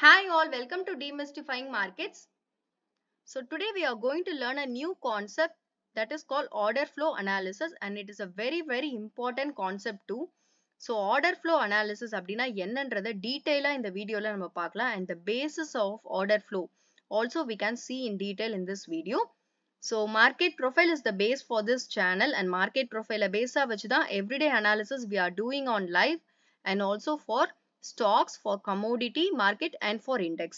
Hi all, welcome to Demystifying Markets. So today we are going to learn a new concept that is called order flow analysis, and it is a very important concept too. So order flow analysis அப்படினா என்னன்றதை detail இந்த வீடியோல நம்ம பார்க்கலாம், and the basis of order flow also we can see in detail in this video. So market profile is the base for this channel, and market profile base வச்சு தான் everyday analysis we are doing on live and also for stocks, for commodity market and for index.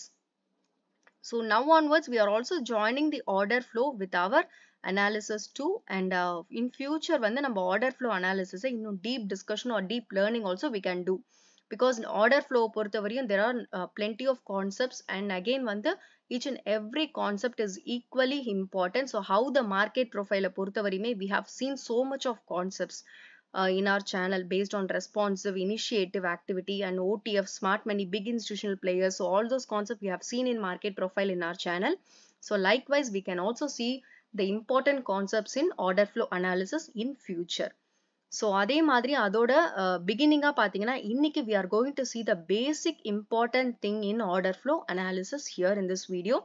So now onwards we are also joining the order flow with our analysis too, and in future வந்து நம்ம order flow analysis இன்னும் deep discussion or deep learning also we can do, because in order flow பொறுத்தவரையும் there are plenty of concepts, and again வந்து each and every concept is equally important. So how the market profile பொறுத்தவரையுமே we have seen so much of concepts in our channel based on responsive, initiative, activity and OTF, smart money, big institutional players. So all those concepts we have seen in market profile in our channel. So likewise we can also see the important concepts in order flow analysis in future. So அதே மாதிரி அதோட beginning பாத்தீங்கன்னா இன்னைக்கு we are going to see the basic important thing in order flow analysis here in this video.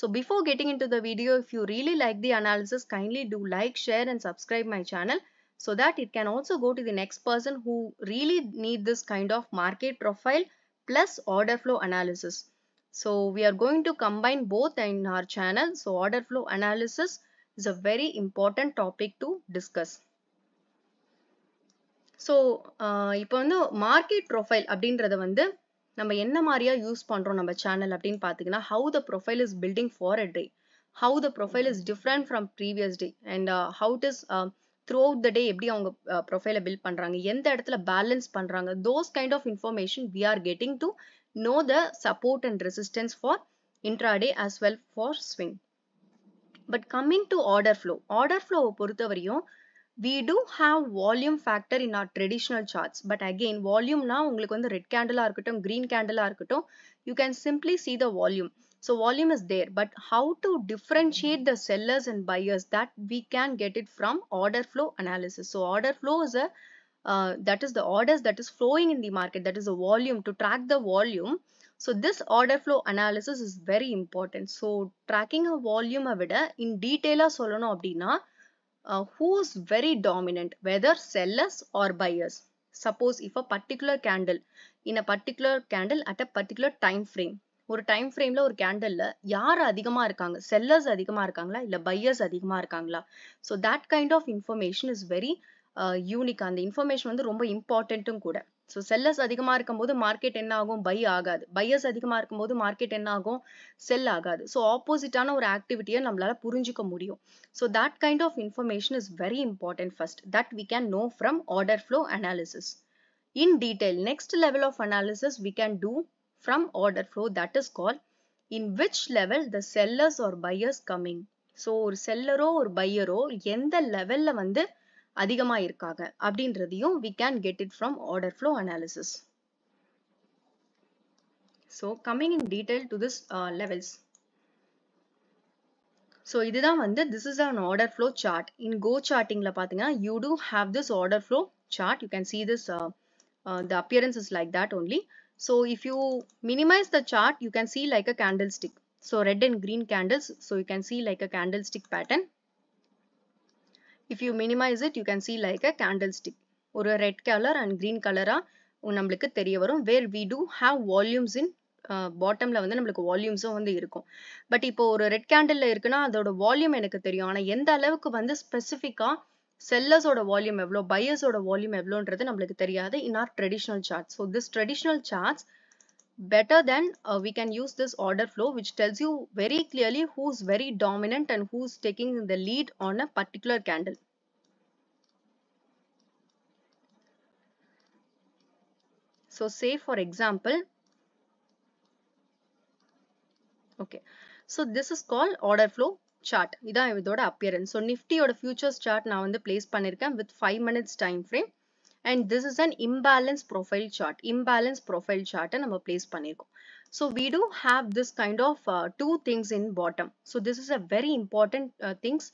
So before getting into the video, if you really like the analysis, kindly do like, share and subscribe my channel, so that it can also go to the next person who really need this kind of market profile plus order flow analysis. So we are going to combine both in our channel. So order flow analysis is a very important topic to discuss. So இப்போ வந்து market profile அப்படின்றத வந்து நம்ம என்ன மாதிரியா use பண்றோம் நம்ம channel அப்படின்னு பாத்தீங்கன்னா, how the profile is building for a day, how the profile is different from previous day, and how it is throughout the day எப்படி அவங்க ப்ரொஃபைலை பில்ட் பண்றாங்க, எந்த இடத்துல பேலன்ஸ் பண்றாங்க, those kind of information we are getting to know the support and resistance for intraday as well for swing. But coming to order flow பொறுத்தவரையும் we do have volume factor in our traditional charts, but again volume na உங்களுக்கு வந்து red candle இருக்கட்டும், green candle இருக்கட்டும், you can simply see the volume. So volume is there, but how to differentiate the sellers and buyers, that we can get it from order flow analysis. So order flow is a that is the orders that is flowing in the market, that is the volume, to track the volume. So this order flow analysis is very important. So tracking a volume விட in detail சொல்லணும் அப்படின்னா, who is very dominant, whether sellers or buyers. Suppose if a particular candle in a particular candle at a particular time frame, ஒரு time ஃப்ரேம்ல ஒரு கேண்டல்ல யார் அதிகமா இருக்காங்க, sellers அதிகமா இருக்காங்களா இல்ல பையர்ஸ் அதிகமா இருக்காங்களா, so that kind of information is very unique. அந்த இன்ஃபர்மேஷன் வந்து ரொம்ப இம்பார்ட்டன்ட்டும் கூட. ஸோ செல்லர்ஸ் அதிகமா இருக்கும்போது மார்க்கெட் என்ன ஆகும், பை ஆகாது, பையர்ஸ் அதிகமா இருக்கும்போது மார்க்கெட் என்ன ஆகும், செல் ஆகாது. ஸோ ஆப்போசிட்டான ஒரு ஆக்டிவிட்டியை நம்மளால புரிஞ்சுக்க முடியும். So that kind of information is very important first, that we can know from order flow analysis in detail. Next level of analysis we can do from order flow, that is called in which level the sellers or buyers coming. So ஒரு செல்லரோ ஒரு பையரோ எந்த லெவல்ல வந்து அதிகமா இருக்காங்க அப்படின்றதையும் we can get it from order flow analysis. So coming in detail to this levels. So இதுதான் வந்து this is an order flow chart. In Go chartingல பாத்தீங்கன்னா you do have this order flow chart. You can see this the appearance is like that only. So if you minimize the chart, you can see like a candlestick. So red and green candles, so you can see like a candlestick pattern. If you minimize it, you can see like a candlestick, ஒரு red color and green color நம்மளுக்கு தெரிய வரும், where we do have volumes in பாட்டம்ல வந்து நம்மளுக்கு வால்யூம்ஸும் வந்து இருக்கும். But இப்போ ஒரு ரெட் கேண்டில்ல இருக்குன்னா அதோட வால்யூம் எனக்கு தெரியும், ஆனா எந்த அளவுக்கு வந்து ஸ்பெசிஃபிக்கா செல்லர்ஸோட வால்யூம் எவ்வளோ, பையர்ஸோட வால்யூம் எவ்வளோன்றது நம்மளுக்கு தெரியாது in our traditional charts. So this traditional charts better than we can use this order flow, which tells you very clearly who's very dominant and who's taking the lead on a particular candle. So say for example, okay, so this is called order flow chart. இதான் இதோட appearance. So Nifty ஓட futures chart நான் வந்து place பண்ணிருக்கேன் with 5 minutes time frame, and this is an imbalance profile chart. Imbalance profile chart நம்ம place பண்ணிருக்கோம். So we do have this kind of two things in bottom. So this is a very important things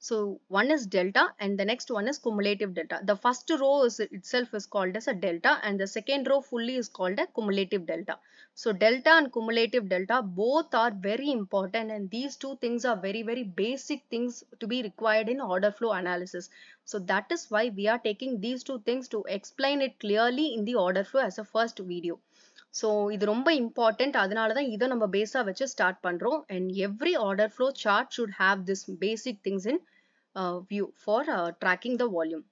So one is delta and the next one is cumulative delta. The first row itself is called as a delta and the second row fully is called a cumulative delta. So delta and cumulative delta both are very important, and these two things are very basic things to be required in order flow analysis. So that is why we are taking these two things to explain it clearly in the order flow as a first video. So இது ரொம்ப important, அதனால தான் இதை நம்ம பேஸா வச்சு start பண்றோம். And every order flow chart should have this basic things in view for tracking the volume.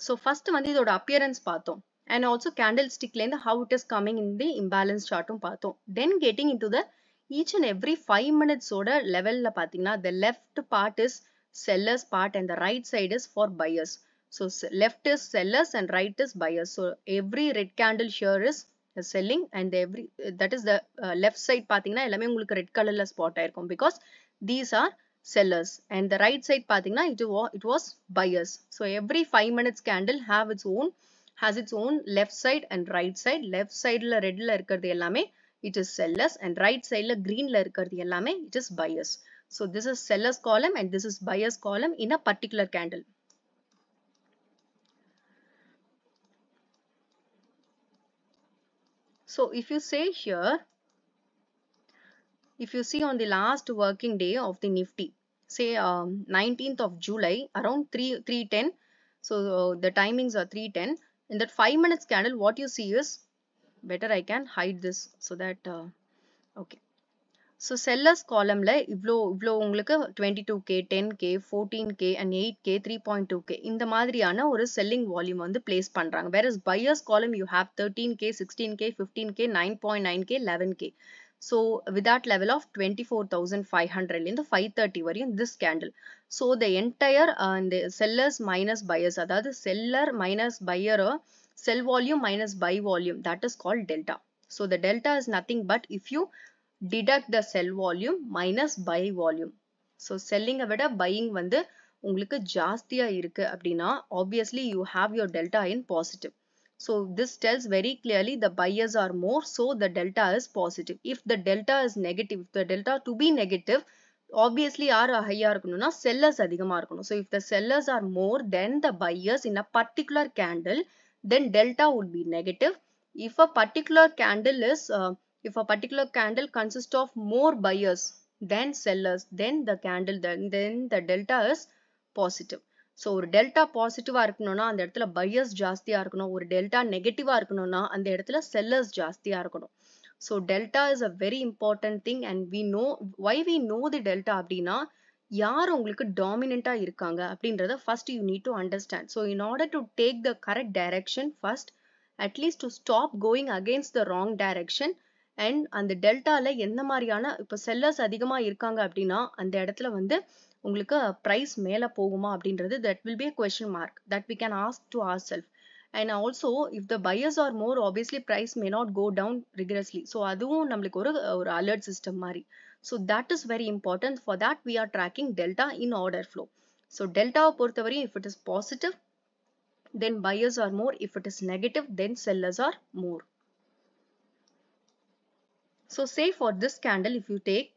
So first வந்து இதோட appearance பார்த்தோம், and also candlestick ல how it is coming in the imbalance chartum பார்த்தோம். Then getting into the each and every 5 minutes ஓட levelல பார்த்தீங்கன்னா the left part is sellers part and the right side is for buyers. So left is sellers and right is buyers. So every red candle here is selling and every that is the left side பாத்தீங்கன்னா எல்லாமே உங்களுக்கு red colorல spot ஆயிருக்கும் because these are sellers, and the right side பாத்தீங்கன்னா it was buyers. So every 5 minutes candle has its own left side and right side. Left side ல red ல இருக்கிறது எல்லாமே it is sellers and right side ல green ல இருக்கிறது எல்லாமே it is buyers. So this is sellers column and this is buyers column in a particular candle. So if you say here, if you see on the last working day of the Nifty, say 19th of July around 3:10, so the timings are 3:10. In that 5 minutes candle, what you see is, better I can hide this so that okay. So sellers column ல இவ்ளோ உங்களுக்கு 22k, 10k, 14k and 8k, 3.2k இந்த மாதிரியான ஒரு selling volume வந்து place பண்றாங்க. Whereas buyers column you have 13k, 16k, 15k, 9.9k, 11k. So with that level of 24,500 in the 5:30 வரையும் this candle. So the entire the sellers minus buyers, அதாவது seller minus buyer, sell volume minus buy volume, that is called delta. So the delta is nothing but if you deduct the sell volume minus buy volume. So selling விட buying வந்து உங்களுக்கு ஜாஸ்தியா இருக்கு அப்படின்னா obviously you have your delta in positive. So this tells very clearly the buyers are more, so the delta is positive. If the delta is negative, if the delta to be negative, obviously யார் ஹையா இருக்கணும்னா sellers அதிகமா இருக்கணும். So if the sellers are more than the buyers in a particular candle, then delta would be negative. If a particular candle is if a particular candle consists of more buyers than sellers, then the candle then the delta is positive. So ஒரு delta positive இருக்கணும்னா அந்த இடத்துல buyers ஜாஸ்தியா இருக்கணும், ஒரு delta negative இருக்கணும்னா அந்த இடத்துல sellers ஜாஸ்தியா இருக்கணும். So delta is a very important thing, and we know why we know the delta அப்படின்னா யார் உங்களுக்கு dominant இருக்காங்க அப்படின்றத first you need to understand. So in order to take the correct direction, first at least to stop going against the wrong direction, and அந்த டெல்டால எந்த மாதிரியான இப்ப sellers அதிகமா இருக்காங்க அப்படின்னா அந்த இடத்துல வந்து உங்களுக்கு பிரைஸ் மேல போகுமா அப்படின்றது that will be a question mark that we can ask to ourselves. And also if the buyers are more, obviously price may not go down rigorously. So அதுவும் நம்மளுக்கு ஒரு alert system மாதிரி. So that is very important. For that we are tracking delta in order flow. So delta பொறுத்தவரை if it is positive, then buyers are more. If it is negative, then sellers are more. So say for this candle, if you take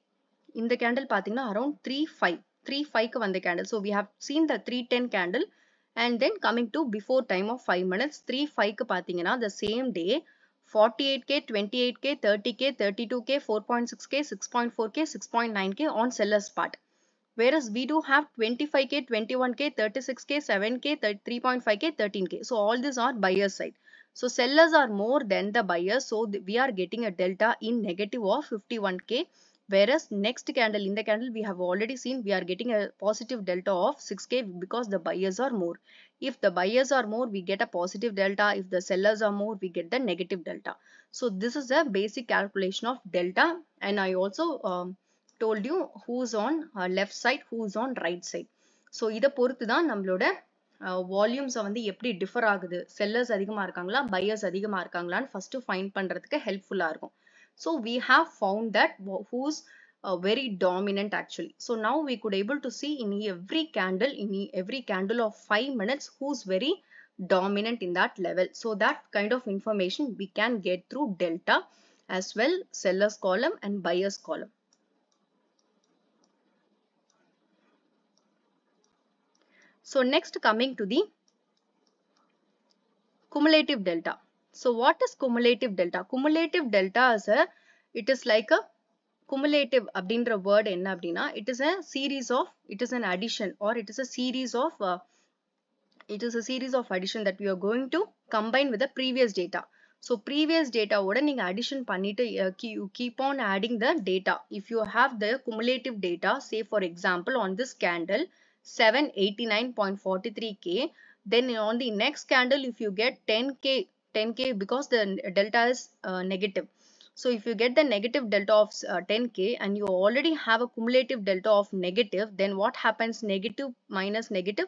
in the candle பாத்தீங்கன்னா around 3:05 க்கு வந்த candle. So we have seen the 3:10 candle, and then coming to before time of 5 minutes 3:05 க்கு பாத்தீங்கன்னா the same day 48k, 28k, 30k, 32k, 4.6k, 6.4k, 6.9k on sellers part. Whereas we do have 25k, 21k, 36k, 7k, 3.5k, 13k. So all these are buyer side. So sellers are more than the buyers, so we are getting a delta in negative of 51k. Whereas next candle, in the candle we have already seen we are getting a positive delta of 6k because the buyers are more. If the buyers are more, we get a positive delta. If the sellers are more, we get the negative delta. So this is a basic calculation of delta, and I also told you who's on left side, who's on right side. So இத பொறுத்து தான் நம்மளோட volumes வந்து எப்படி differ ஆகுது, sellers அதிகமா இருக்காங்களா buyers அதிகமா இருக்காங்களான்னு ஃபர்ஸ்ட் ஃபைண்ட் பண்றதுக்கு ஹெல்ப்ஃபுல்லா இருக்கும். So we have found that who's very dominant actually. So now we could able to see in every candle of 5 minutes who's very dominant in that level. So that kind of information we can get through delta as well sellers column and buyers column. So next coming to the cumulative delta. So what is cumulative delta? Cumulative delta is it is like a cumulative அப்படின்ற word என்ன அப்படின்னா it is a series of, it is an addition or it is a series of addition that we are going to combine with the previous data. So previous data ஓட நீங்க addition பண்ணிட்டு you keep on adding the data. If you have the cumulative data, say for example on this candle 789.43k, then on the next candle if you get 10k because the delta is negative. So if you get the negative delta of 10k and you already have a cumulative delta of negative, then what happens? Negative minus negative,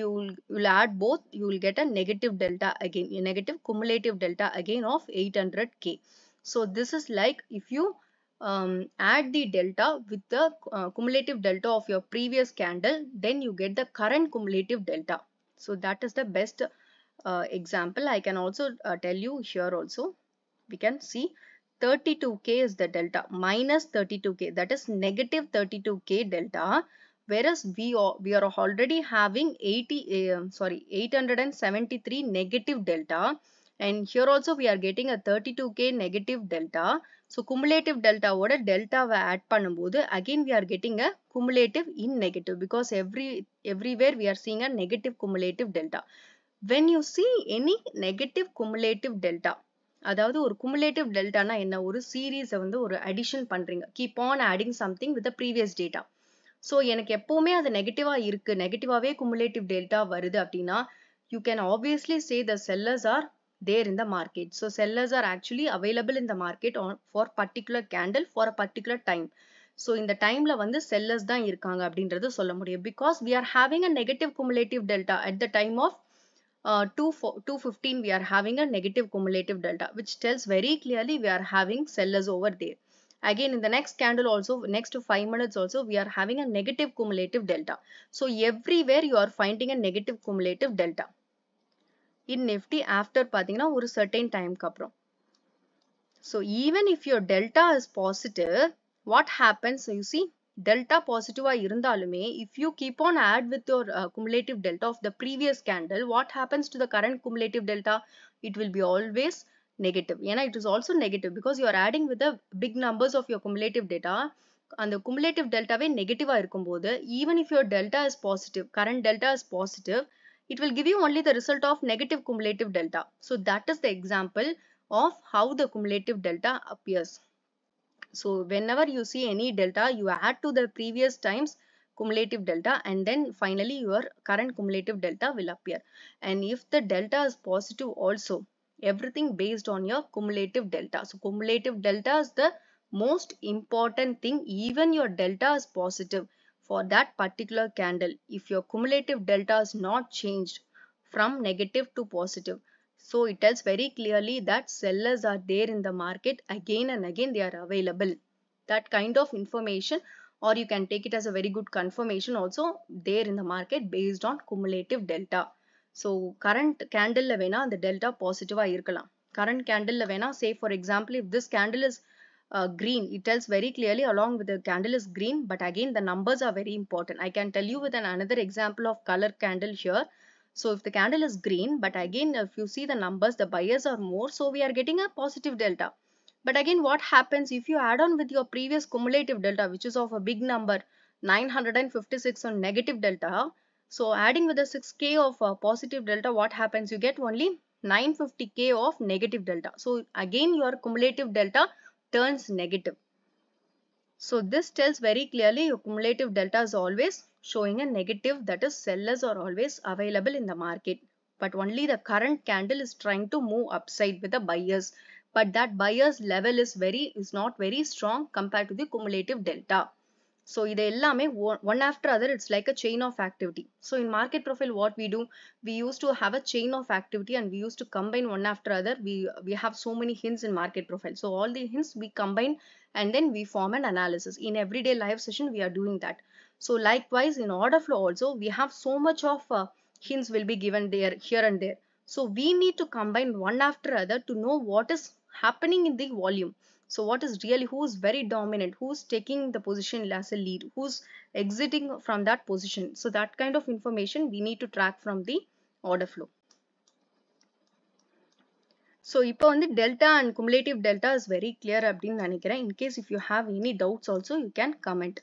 you will add both, you will get a negative delta again, a negative cumulative delta again of 800k. So this is like if you add the delta with the cumulative delta of your previous candle, then you get the current cumulative delta. So that is the best example. I can also tell you here also. We can see 32k is the delta, minus 32k, that is negative 32k delta, whereas we are already having 873 negative delta, and here also we are getting a 32k negative delta. So cumulative delta oda delta va add பண்ணும்போது again we are getting a cumulative in negative, because everywhere we are seeing a negative cumulative delta. When you see any negative cumulative delta, அதாவது ஒரு cumulative delta னா என்ன? ஒரு series வந்து ஒரு addition பண்றீங்க, keep on adding something with the previous data. So எனக்கு எப்பவுமே அது நெகட்டிவா இருக்கு, நெகட்டிவாவே cumulative delta வருது அப்படின்னா, you can obviously say the sellers are there in the market. So sellers are actually available in the market for particular candle for a particular time. So இந்த டைம்ல வந்து sellers தான் இருக்காங்க அப்படின்றது சொல்ல முடியும், because we are having a negative cumulative delta at the time of 215. We are having a negative cumulative delta, which tells very clearly we are having sellers over there. Again in the next candle also, next to 5 minutes also, we are having a negative cumulative delta. So everywhere you are finding a negative cumulative delta in Nifty after பாத்தீங்கன்னா ஒரு certain time க்கு அப்புறம். So even if your delta is positive, what happens? So you see, delta positive இருந்தாலுமே, if you keep on add with your cumulative delta of the previous candle, what happens to the current cumulative delta? It will be always negative. ஏன்னா it is also negative because you are adding with the big numbers of your cumulative data. அந்த cumulative deltaவே நெகட்டிவா இருக்கும்போது, even if your delta is positive, current delta is positive, it will give you only the result of negative cumulative delta. So that is the example of how the cumulative delta appears. So whenever you see any delta, you add to the previous times cumulative delta, and then finally your current cumulative delta will appear. And if the delta is positive also, everything based on your cumulative delta. So cumulative delta is the most important thing. Even your delta is positive for that particular candle, if your cumulative delta is not changed from negative to positive, so it tells very clearly that sellers are there in the market, again and again they are available. That kind of information, or you can take it as a very good confirmation also, there in the market based on cumulative delta. So current candle la vena the delta positive ah irkalam. Current candle la vena, say for example, if this candle is green, it tells very clearly along with the candle is green, but again the numbers are very important. I can tell you with another example of color candle here. So if the candle is green, but again if you see the numbers, the buyers are more, so we are getting a positive delta. But again what happens if you add on with your previous cumulative delta, which is of a big number 956 on negative delta? So adding with the 6k of positive delta, what happens? You get only 950k of negative delta. So again your cumulative delta turns negative. So this tells very clearly your cumulative delta is always showing a negative, that is sellers are always available in the market, but only the current candle is trying to move upside with the buyers, but that buyers level is not very strong compared to the cumulative delta. So இது எல்லாமே one after other, it's like a chain of activity. So in market profile what we do, we used to have a chain of activity and we used to combine one after other. We have so many hints in market profile, so all the hints we combine and then we form an analysis. In everyday live session we are doing that. So likewise in order flow also we have so much of hints will be given there, here and there. So we need to combine one after other to know what is happening in the volume. So what is really, who's very dominant, who's taking the position as a lead, who's exiting from that position. So that kind of information we need to track from the order flow. So இப்போ வந்து delta and cumulative delta is very clear அப்படின்னு நினைக்கிறேன். In case if you have any doubts also, you can comment.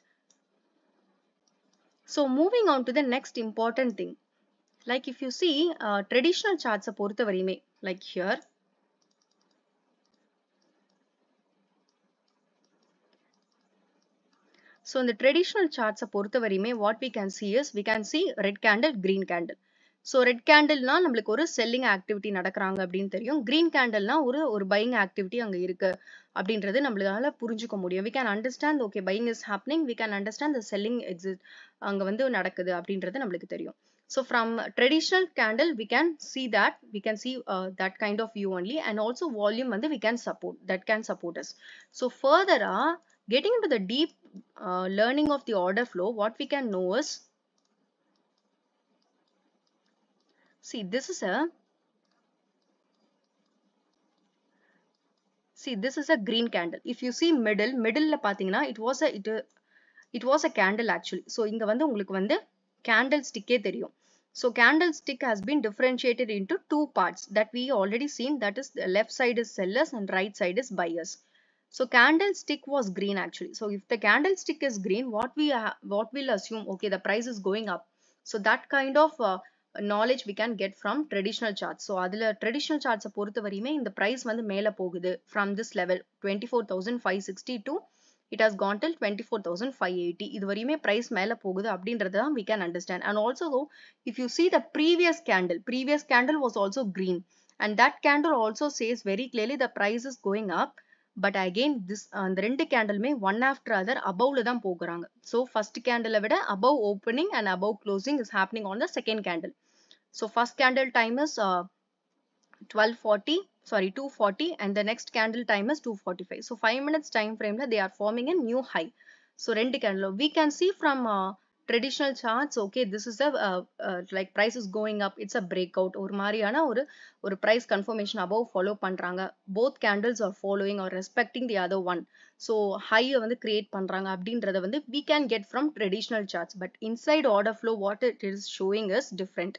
So moving on to the next important thing. Like if you see traditional charts பொறுத்த வரையுமே, like here. So in the traditional charts பொறுத்த வரையுமே, what we can see is, we can see red candle, green candle. So red candle னா நம்மளுக்கு ஒரு selling activity நடக்கறாங்க அப்படின்னு தெரியும். Green candle னா ஒரு buying activity அங்க இருக்கு அப்படின்றது நம்மளால புரிஞ்சுக்க முடியும். We can understand, okay, buying is happening. We can understand the selling exit அங்க வந்து நடக்குது அப்படின்றது நம்மளுக்கு தெரியும். So from traditional candle, we can see that kind of view only, and also volume வந்து we can support, that can support us. So further getting into the deep learning of the order flow, what we can know is, see this is a green candle. If you see middle la pathina, it was a candle actually. So inga vandu ungalku vandu candlestick e theriyum. So candlestick has been differentiated into two parts that we already seen, that is the left side is sellers and right side is buyers. So candlestick was green actually. So if the candlestick is green, what we'll assume, okay, the price is going up. So that kind of knowledge we can get from traditional charts. So adula traditional charts பொறுத்த வரையுமே இந்த price வந்து மேல போகுது from this level 24,560 to it has gone till 24,580. இது வரையுமே price மேல போகுது அப்படின்றத we can understand. And also if you see the previous candle was also green, and that candle also says very clearly the price is going up. But again this அந்த ரெண்டு கேண்டலுமே one after other above தான் போகுறாங்க. So first candle விட above opening and above closing is happening on the second candle. So first candle time is 240, and the next candle time is 245. So 5 minutes time frame they are forming a new high. So rendu candle we can see from traditional charts, okay, this is a like price is going up, it's a breakout, ஒரு மாதிரியான ஒரு price confirmation above follow பண்றாங்க. Both candles are following or respecting the other one. So high வந்து create பண்றாங்க அப்படின்றத வந்து we can get from traditional charts. But inside order flow, what it is showing is different.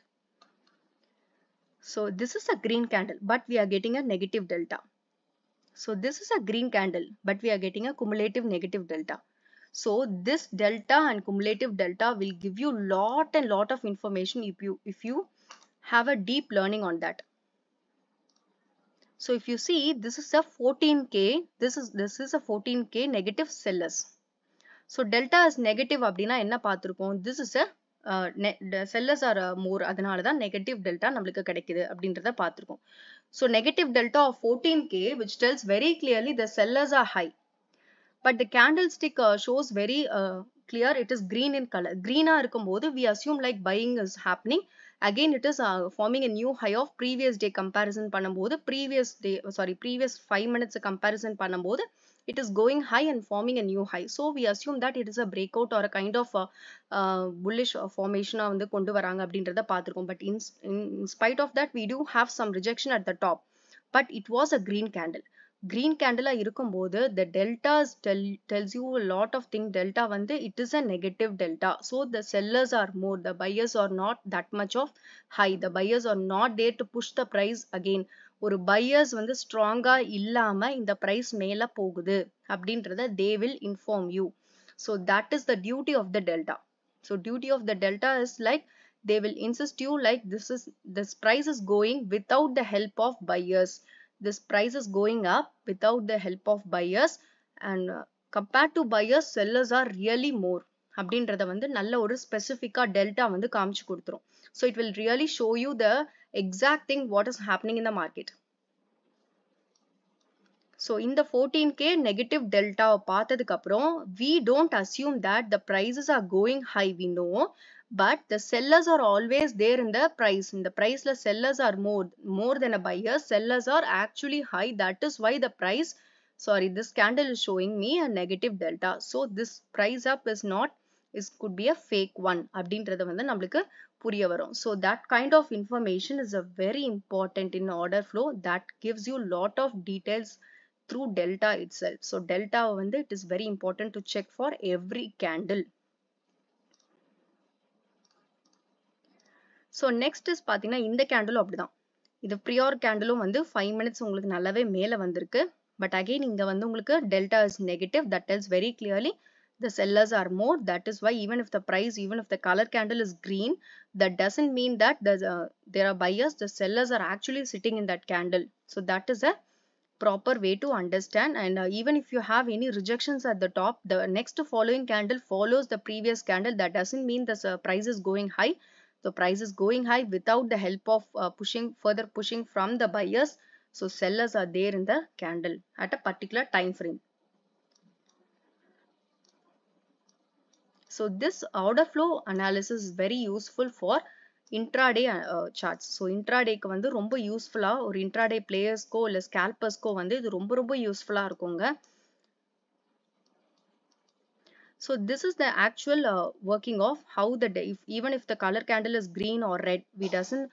So this is a green candle, but we are getting a negative delta. So this is a green candle, but we are getting a cumulative negative delta. So this delta and cumulative delta will give you lot of information if you have a deep learning on that. So if you see, this is a 14k, this is a 14k negative sellers. So delta is negative அப்படினா என்ன பார்த்திருப்போம், this is a sellers are more, அதனால தான் negative delta நம்மளுக்கு கிடைக்குது அப்படின்றத பார்த்திருக்கோம். So negative delta of 14k, which tells very clearly the sellers are high. But the candlestick shows very clear, it is green in color. Green இருக்கும்போது we assume like buying is happening. Again it is forming a new high of previous day comparison பண்ணும்போது previous 5 minutes comparison பண்ணும்போது it is going high and forming a new high. So we assume that it is a breakout or a kind of bullish formation வந்து கொண்டு வராங்க அப்படின்றத பார்த்திருக்கோம். But in spite of that, we do have some rejection at the top. But it was a green candle. Green candle இருக்கும்போது the deltas tells you a lot of things. Delta வந்து it is a negative delta. So the sellers are more, the buyers are not that much of high. The buyers are not there to push the price again. ஒரு buyers வந்து ஸ்ட்ராங்கா இல்லாம இந்த price மேல போகுது அப்படின்றத they will inform you. So that is the duty of the delta. So duty of the delta is like they will insist you like this price is going without the help of buyers. This price is going up without the help of buyers, and compared to buyers, sellers are really more அப்படின்றத வந்து நல்ல ஒரு ஸ்பெசிஃபிக்கா delta வந்து காமிச்சு கொடுத்துரும். So it will really show you the exact thing what is happening in the market. So in the 14k negative delta பார்த்ததுக்கு அப்புறம் we don't assume that the prices are going high, we know, but the sellers are always there in the price. In the price la sellers are more than a buyer. Sellers are actually high. That is why the price, this candle is showing me a negative delta. So this price up could be a fake one அப்படின்றது வந்து நம்மளுக்கு புரிய வரும். So that kind of information is a very important in order flow. That gives you lot of details through delta itself. So delta வந்து it is very important to check for every candle. So next is பாத்தீங்கன்னா இந்த கேண்டிலும் அப்படிதான். இது prior candleம் வந்து 5 minutes உங்களுக்கு நல்லாவே மேல வந்திருக்கு. But again இங்க வந்து உங்களுக்கு delta is negative. That tells very clearly the sellers are more. That is why even if the price, even if the color candle is green, that doesn't mean that there are buyers. The sellers are actually sitting in that candle. So that is a proper way to understand. And even if you have any rejections at the top, the next following candle follows the previous candle. That doesn't mean the price is going high. The price is going high without the help of further pushing from the buyers. So sellers are there in the candle at a particular time frame. So this order flow analysis is very useful for intraday charts. So intraday க்கு வந்து ரொம்ப யூஸ்ஃபுல்லா ஒரு intraday players-க்கோ இல்ல scalpers-க்கோ வந்து இது ரொம்ப யூஸ்ஃபுல்லா இருக்குங்க. So this is the actual working of how the day, even if the color candle is green or red, we doesn't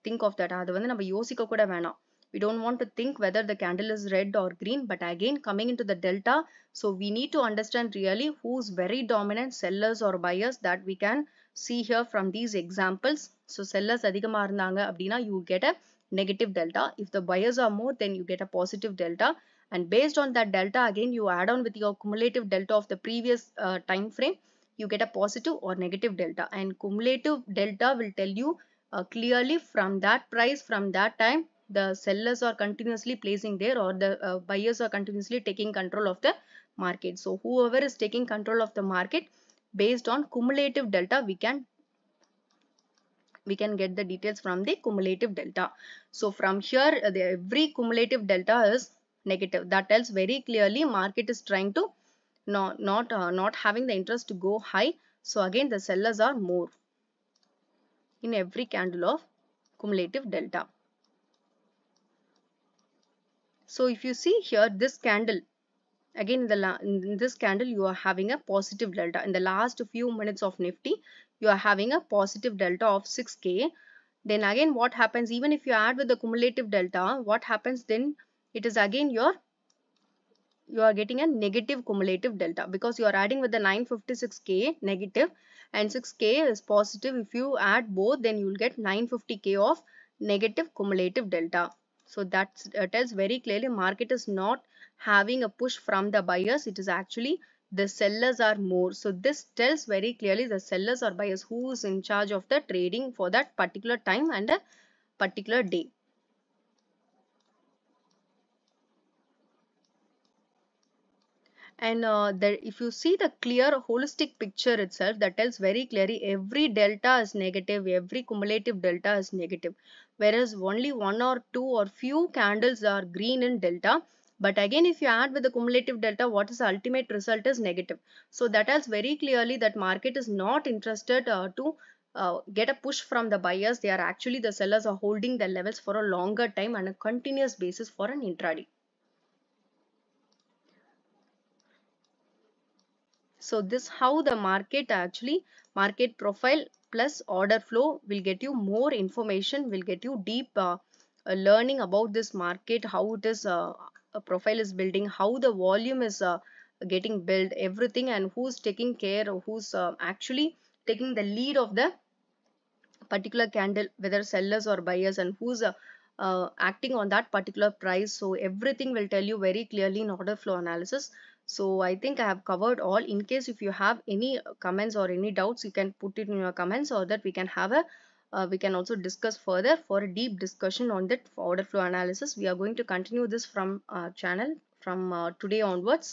think of that. அது வந்து நம்ம யோசிக்க கூட வேணாம். We don't want to think whether the candle is red or green, but again coming into the delta, so we need to understand really who's very dominant, sellers or buyers, that we can see here from these examples. So sellers அதிகமா இருந்தாங்க அப்படின்னா you get a negative delta. If the buyers are more, then you get a positive delta. And based on that delta, again you add on with your cumulative delta of the previous time frame, you get a positive or negative delta. And cumulative delta will tell you clearly from that price, from that time, the sellers are continuously placing there, or the buyers are continuously taking control of the market. So whoever is taking control of the market, based on cumulative delta, we can get the details from the cumulative delta. So from here, every cumulative delta is negative. That tells very clearly market is trying to not having the interest to go high. So again the sellers are more in every candle of cumulative delta. So if you see here this candle, again in this candle you are having a positive delta. In the last few minutes of Nifty, you are having a positive delta of 6k. Then again what happens, even if you add with the cumulative delta, what happens then, it is again you are getting a negative cumulative delta, because you are adding with the 956k negative and 6k is positive. If you add both, then you will get 950k of negative cumulative delta. So that tells very clearly market is not having a push from the buyers. It is actually the sellers are more. So this tells very clearly the sellers or buyers who is in charge of the trading for that particular time and a particular day. And if you see the clear holistic picture itself, that tells very clearly every delta is negative, every cumulative delta is negative, whereas only one or two or few candles are green in delta. But again, if you add with the cumulative delta, what is the ultimate result is negative. So that tells very clearly that market is not interested to get a push from the buyers. They are actually, the sellers are holding the levels for a longer time and a continuous basis for an intraday. So this how the market profile plus order flow will get you more information, will get you deep learning about this market, how it is a profile is building, how the volume is getting built, everything, and who's taking care, who's actually taking the lead of the particular candle, whether sellers or buyers, and who's acting on that particular price. So everything will tell you very clearly in order flow analysis. So I think I have covered all. In case if you have any comments or any doubts, you can put it in your comments, or that we can have a we can also discuss further for a deep discussion on that order flow analysis. We are going to continue this from our channel from today onwards.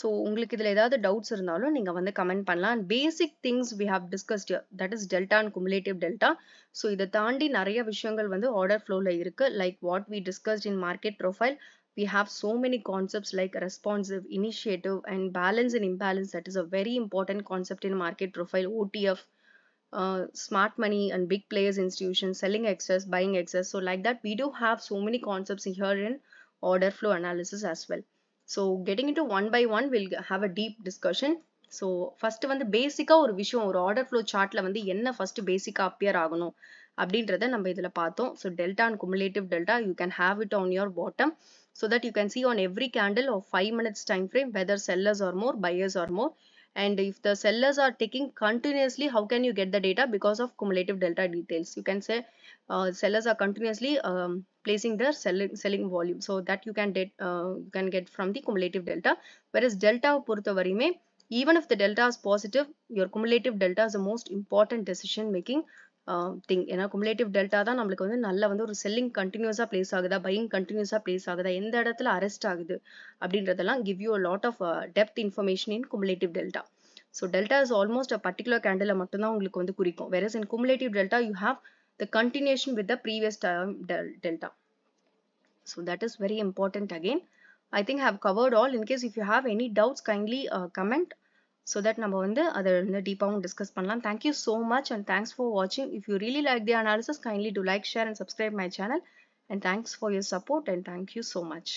So உங்களுக்கு இதில் ஏதாவது doubts இருந்தாலும் நீங்கள் வந்து comment பண்ணலாம். And basic things we have discussed here, that is delta and cumulative delta. So இதை தாண்டி நிறைய விஷயங்கள் வந்து order flowல இருக்கு. Like what we discussed in market profile, we have so many concepts like responsive, initiative, and balance and imbalance. That is a very important concept in market profile. OTF, smart money and big players, institutions, selling excess, buying excess. So like that, we do have so many concepts here in order flow analysis as well. So getting into one by one, we'll have a deep discussion. So first வந்து பேசிக்கா ஒரு விஷயம், ஒரு order flow chartல வந்து என்ன first பேசிக்கா appear ஆகணும் அப்படின்றத நம்ம இதுல பார்த்தோம். So delta and cumulative delta you can have it on your bottom so that you can see on every candle of 5 minutes time frame whether sellers are more, buyers are more. And if the sellers are taking continuously, how can you get the data? Because of cumulative delta details. You can say sellers are continuously placing their selling volume, so that you can get from the cumulative delta. Whereas delta பொறுத்த வரையுமே, even if the delta is positive, your cumulative delta is the most important decision making thing. ஏன்னா cumulative delta தான் நம்மளுக்கு வந்து நல்ல வந்து ஒரு selling continuous-ஆ place ஆகுதா, buying continuous-ஆ place ஆகுதா, எந்த இடத்துல arrest ஆகுது அப்படின்றதெல்லாம் give you a lot of depth information in cumulative delta. So delta is almost a particular candle மட்டும்தான் உங்களுக்கு வந்து குறிக்கும். Whereas in cumulative delta you have the continuation with the previous delta. So that is very important again. I think I have covered all. In case if you have any doubts, kindly comment so that நம்ம வந்து அதை டீப்பாகவும் discuss பண்ணலாம். Thank you so much and thanks for watching. If you really like the analysis, kindly do like, share and subscribe my channel. And thanks for your support and thank you so much.